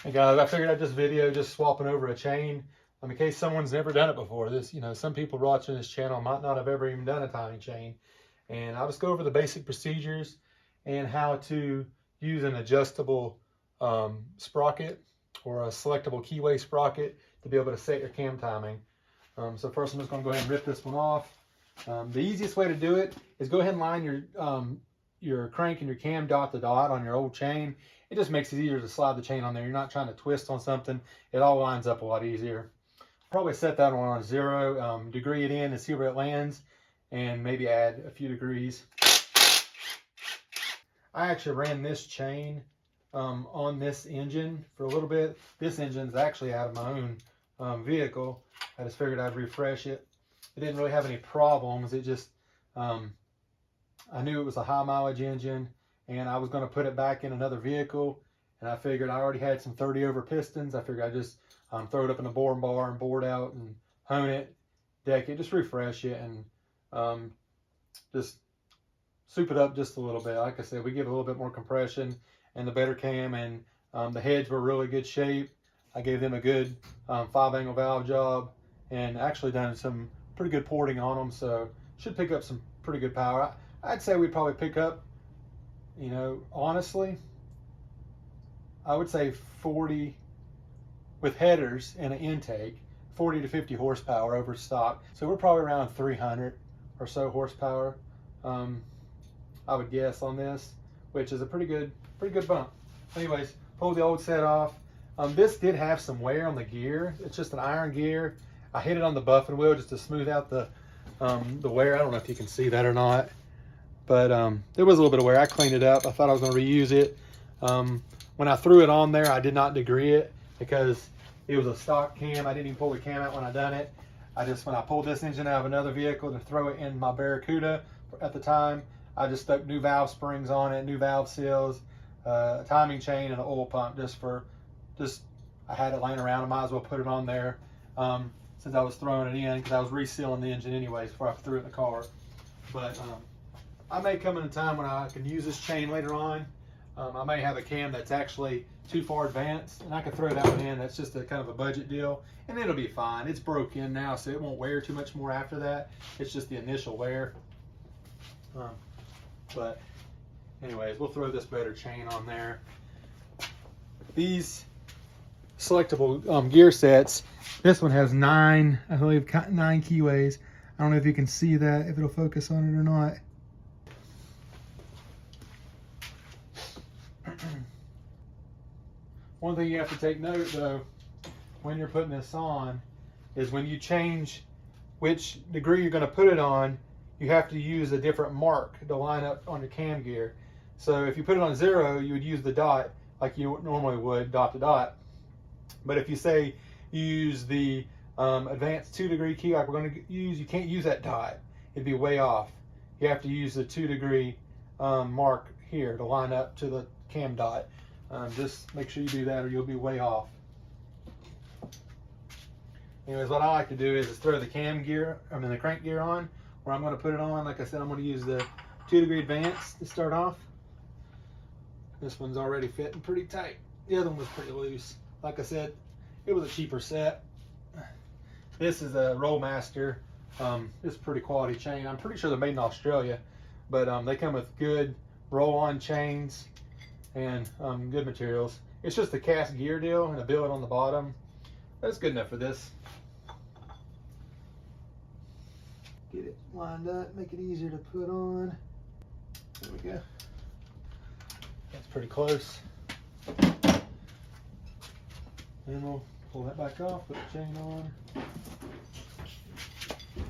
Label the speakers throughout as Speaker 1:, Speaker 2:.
Speaker 1: Hey guys, I figured I'd just video just swapping over a chain in case someone's never done it before. Some people watching this channel might not have ever even done a timing chain. And I'll just go over the basic procedures and how to use an adjustable sprocket or a selectable keyway sprocket to be able to set your cam timing. So first I'm just going to go ahead and rip this one off. The easiest way to do it is go ahead and line your crank and your cam dot to dot on your old chain. It just makes it easier to slide the chain on there. You're not trying to twist on something. It all lines up a lot easier. Probably set that one on 0, degree it in and see where it lands, and maybe add a few degrees. I actually ran this chain on this engine for a little bit. This engine's actually out of my own vehicle. I just figured I'd refresh it. It didn't really have any problems. It just, I knew it was a high mileage engine, and I was going to put it back in another vehicle, and I figured I already had some 30 over pistons. I figured I'd just throw it up in a boring bar and bore it out and hone it, deck it, just refresh it, and just soup it up just a little bit. Like I said, we give it a little bit more compression and the better cam, and the heads were really good shape. I gave them a good 5-angle valve job, and actually done some pretty good porting on them, so should pick up some pretty good power. I'd say we'd probably pick up, honestly, I would say 40 with headers and an intake, 40 to 50 horsepower over stock. So we're probably around 300 or so horsepower, I would guess, on this, which is a pretty good bump. Anyways, pull the old set off. This did have some wear on the gear. It's just an iron gear. I hit it on the buffing wheel just to smooth out the wear. I don't know if you can see that or not, but there was a little bit of wear. I cleaned it up. I thought I was going to reuse it. When I threw it on there, I did not degree it because it was a stock cam. I didn't even pull the cam out when I done it. When I pulled this engine out of another vehicle to throw it in my Barracuda at the time, I just stuck new valve springs on it, new valve seals, a timing chain, and an oil pump I had it laying around. I might as well put it on there since I was throwing it in, because I was resealing the engine anyways before I threw it in the car. But I may come in a time when I can use this chain later on. I may have a cam that's actually too far advanced, and I can throw that one in. That's just a kind of a budget deal, and it'll be fine. It's broke in now, so it won't wear too much more after that. It's just the initial wear. But anyways, we'll throw this better chain on there. These selectable gear sets, this one has 9, I believe, 9 keyways. I don't know if you can see that, if it'll focus on it or not. One thing you have to take note, though, when you're putting this on, is when you change which degree you're going to put it on, you have to use a different mark to line up on your cam gear. So if you put it on 0, you would use the dot like you normally would, dot to dot. But if you say you use the advanced 2-degree key like we're going to use, you can't use that dot. It'd be way off. You have to use the 2-degree mark here to line up to the cam dot. Just make sure you do that, or you'll be way off. Anyways, what I like to do is throw the the crank gear on, where I'm going to put it on. Like I said, I'm going to use the 2-degree advance to start off. This one's already fitting pretty tight. The other one was pretty loose. Like I said, it was a cheaper set. This is a Rollmaster. It's a pretty quality chain. I'm pretty sure they're made in Australia, but they come with good roll-on chains and good materials. It's just a cast gear deal and a billet on the bottom. That's good enough for this. Get it lined up, make it easier to put on. There we go. That's pretty close. Then we'll pull that back off, put the chain on.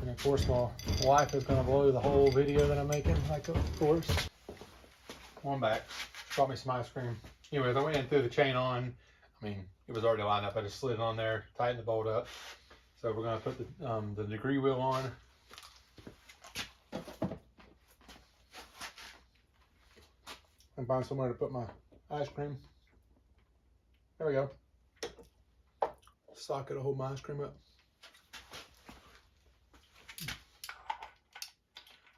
Speaker 1: And of course my wife is going to blow the whole video that I'm making, like, of course. One back. Brought me some ice cream. Anyways, I went and threw the chain on. I mean, it was already lined up. I just slid it on there, tightened the bolt up. So we're going to put the degree wheel on. And find somewhere to put my ice cream. There we go. Socket to hold my ice cream up.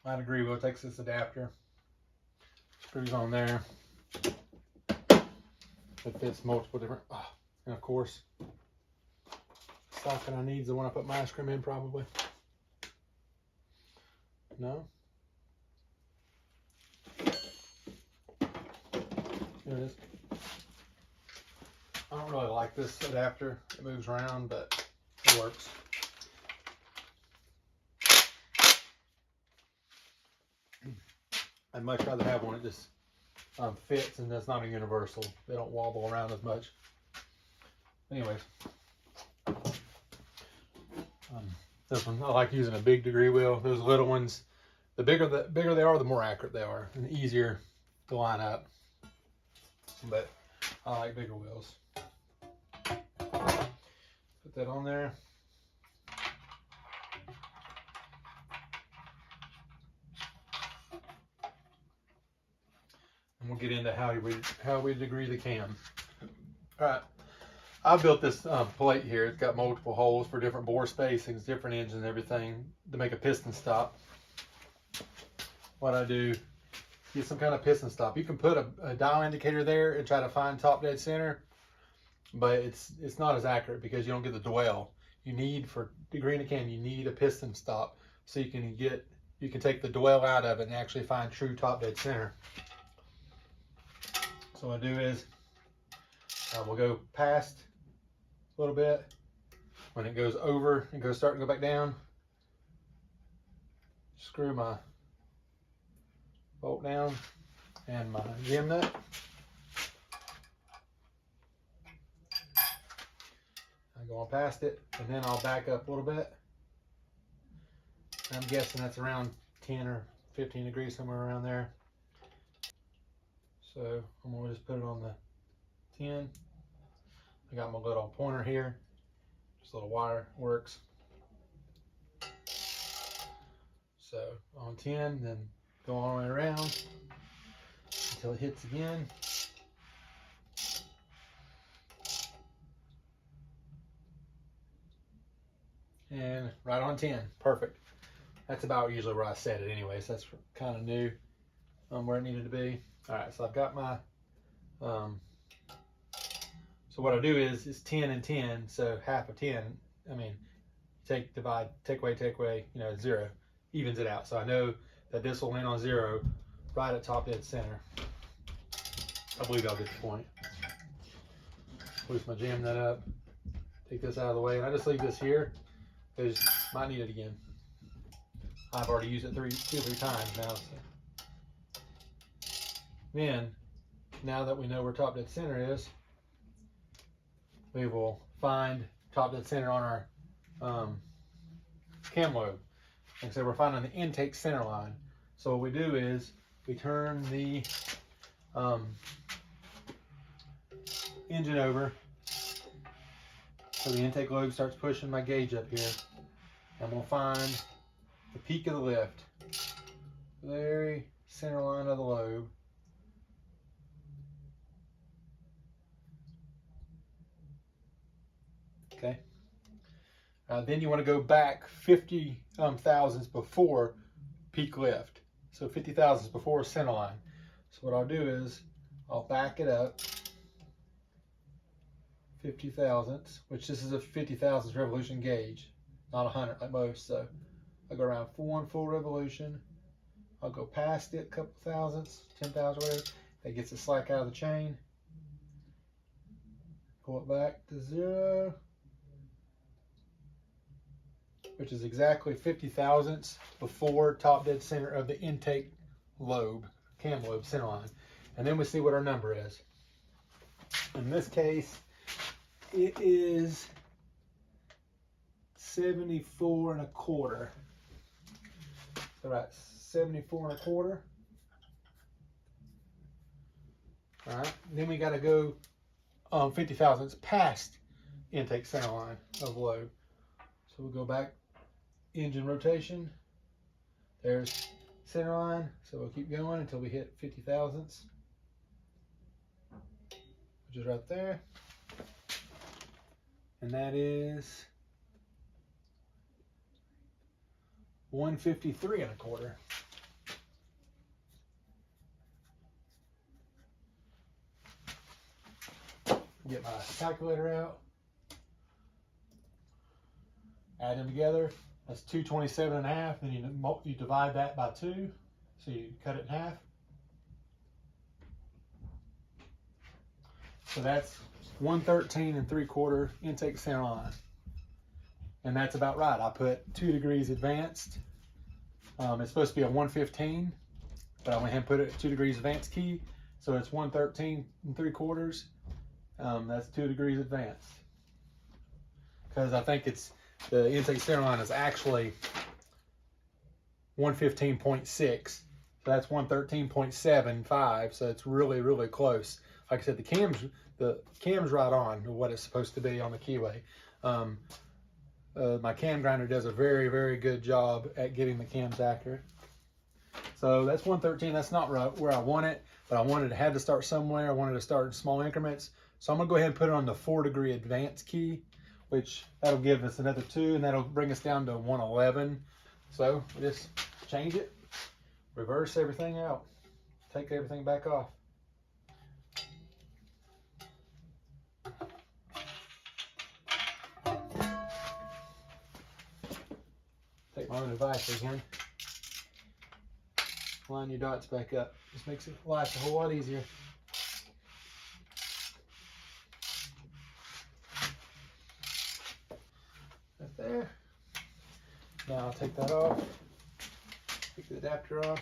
Speaker 1: My degree wheel takes this adapter. Screws on there. It fits multiple different. Oh, And of course, socket I need is the one I put my ice cream in, probably. No? There it is. I don't really like this adapter. It moves around, but it works. I'd much rather have one that just fits and that's not a universal. They don't wobble around as much. Anyways, this one, I like using a big degree wheel. Those little ones, the bigger they are, the more accurate they are and easier to line up. But I like bigger wheels. Put that on there. And we'll get into how we degree the cam. All right, I built this plate here. It's got multiple holes for different bore spacings, different engines, everything to make a piston stop. What I do, get some kind of piston stop. You can put a dial indicator there and try to find top dead center, but it's not as accurate because you don't get the dwell. You need, for degreeing a cam, you need a piston stop so you can take the dwell out of it and actually find true top dead center. So what I do is we'll go past a little bit. When it goes over and goes starting to go back down, screw my bolt down and my gem nut. I go on past it and then I'll back up a little bit. I'm guessing that's around 10 or 15 degrees, somewhere around there. So I'm going to just put it on the 10. I got my little pointer here. Just a little wire works. So on 10, then go all the way around until it hits again. And right on 10. Perfect. That's about usually where I set it anyway, so that's kind of new where it needed to be. All right, so I've got my, so what I do is 10 and 10, so half of 10, I mean, divide, take away, you know, 0, evens it out. So I know that this will land on 0 right at top dead center. I believe I'll get the point. Loose my jam nut up, take this out of the way, and I just leave this here because I might need it again. I've already used it 2 or 3 times now. So. Then, now that we know where top dead center is, we will find top dead center on our cam lobe. Like I said, we're finding the intake center line. So what we do is we turn the engine over so the intake lobe starts pushing my gauge up here, and we'll find the peak of the lift, very center line of the lobe. Okay. Then you want to go back 50 thousandths before peak lift. So 50 thousandths before center line. So what I'll do is I'll back it up 50 thousandths, which this is a 50 thousandths revolution gauge, not 100 like most. So I'll go around 1 full revolution. I'll go past it a couple thousandths, 10,000, whatever. That gets the slack out of the chain. Pull it back to 0. Which is exactly 50 thousandths before top dead center of the intake lobe, cam lobe center line. And then we see what our number is. In this case, it is 74 1/4. So that's 74 1/4. All right, then we got to go 50 thousandths past intake center line of lobe. So we'll go back, engine rotation, there's center line, so we'll keep going until we hit 50 thousandths, which is right there, and that is 153 1/4. Get my calculator out. Add them together. That's 227.5. Then you divide that by 2. So you cut it in half. So that's 113 3/4 intake center line. And that's about right. I put 2 degrees advanced. It's supposed to be a 115, but I went ahead and put it at 2 degrees advanced key. So it's 113 3/4. That's 2 degrees advanced. Because I think it's the intake center line is actually 115.6. So that's 113.75. So it's really, really close. Like I said, the cam's right on to what it's supposed to be on the keyway. My cam grinder does a very, very good job at getting the cams accurate. So that's 113. That's not right where I want it, but I wanted to have to start somewhere. I wanted to start in small increments. So I'm gonna go ahead and put it on the 4 degree advanced key, which that'll give us another 2, and that'll bring us down to 111. So we just change it, reverse everything out, take everything back off. Take my own advice again. Line your dots back up. Just makes life a whole lot easier. Right there. Now I'll take that off. Take the adapter off.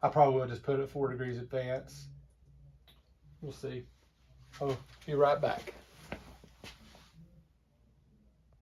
Speaker 1: I probably will just put it at 4 degrees advance. We'll see. I'll be right back.